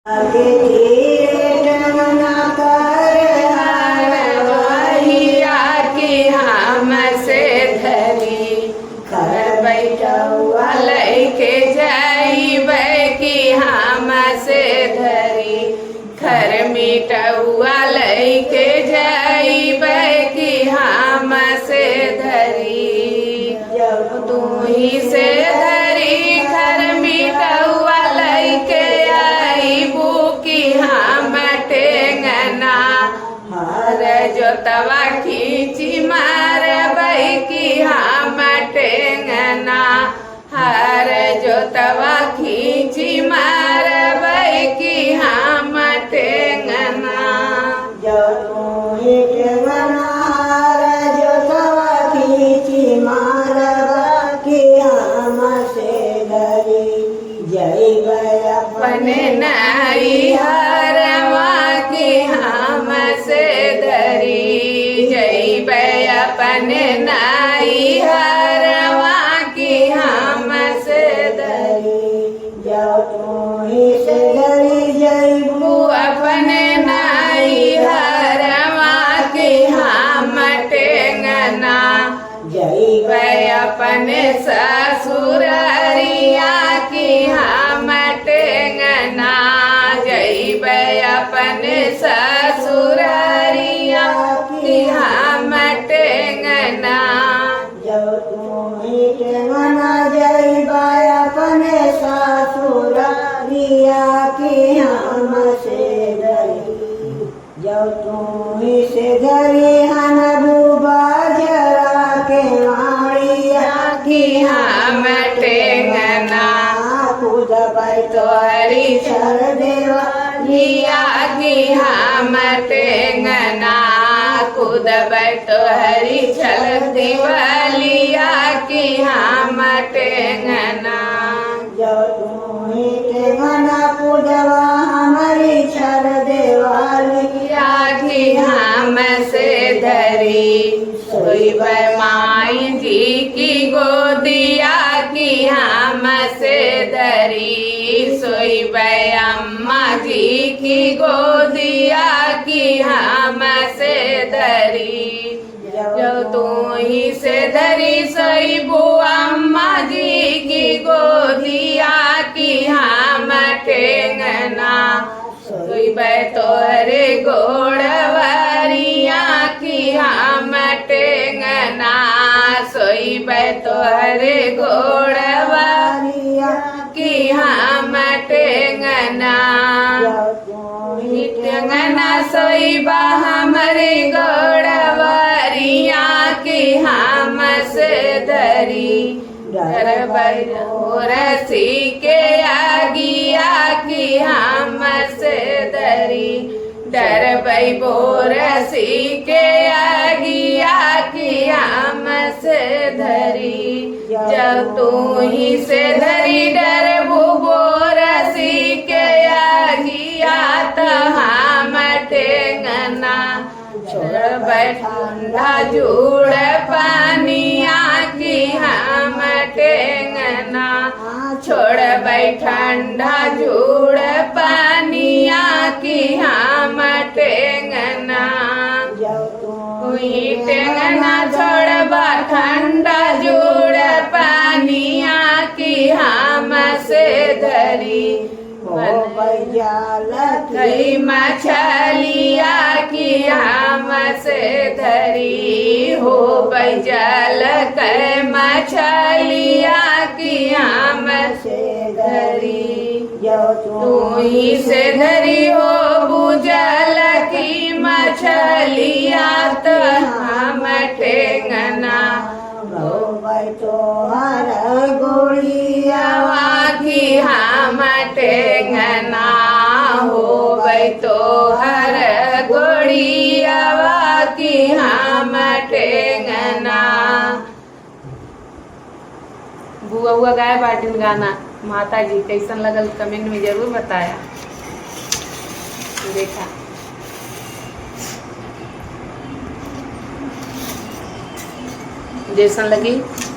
आगे धीरे न कर वहिया की हमसे धरी घर बैठुआ लैके जाइबै की हमसे धरी घर मिटुआ लैके जाइबै की हमसे धरी तू ही से धरी घर मिटुआ लैके आइबू की हम टेंगना हर जोतवा खींची मारबै की हम टेंगना हर जोतवा खींची मारबै की हम टेंगना जो तुम्हें टेंगना जोतवा खींची मारबा की हमसे धरी जइबै अपने नैहरवा की हमसे धरी जइबै अपने नैहरवा की हमसे धरी जो तुम्हें से धरी जइबू अपने नैहरवा की हम टेंगना जइबै अपने ससुररिया की हम टेंगना जइबै अपने ससुररिया की हम टेंगना जो तुम्हें टेंगना जइबै अपने ससुररिया की हमसे धरी जो तुम्हें से धरी हनबू बाजरा के मारिया की हम टेंगना कूदबै तोहरी चल देवा लिया की हम टेंगना कूदबै तोहरी छल दिवालिया की हम टेंगना जो तुम्हें टेंगना कूदबा हमारी छल देवाली लिया की हमसे धरी सोइबै माई जी की गोदिया की हमसे धरी सोइबै अम्मा जी की गोदिया की हमसे धरी जो तू ही से धरी सोइबू अम्मा जी की गोदिया की हम टेंगना सोइबै तोहरे गोड़वरिया की हम टेंगना सोइबै तोहरे गोड़वरिया की हम टेंगना टेंगना सोइबा हमरे गोड़वरिया की हमसे धरी डरबै रसी के आगिया की हमसे धरी डरबै बोरसी के आगिया की हमसे धरी जब तू ही से धरी डरबू बोरसी के आगिया तो हम टेंगना छोड़बै ठंडा जुड़ पानिया की हम टेंगना छोड़बै ठंडा जुड़ पानिया की हम टेंगना वही टेंगना छोड़बा ठंडा जुड़ पानिया की हमसे धरी कई मछलिया की हमसे धरी हो बैजल कई मछलिया की हमसे धरी तू ही से धरी हो बुझल की मछलिया तो हम टेंगना तोहर गोड़ियावा की हम टेंगना होबै तोहर गोड़ियावा की हम टेंगना। बुआ हुआ गाय बाटिन गाना माता जी कैसन लगल कमेंट में जरूर बताया। देखा जैसन लगी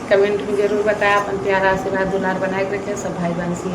कमेंट में जरूर बताया। अपन प्यारा आशीर्वाद दुलार बनाए रखें सब भाई बहन से।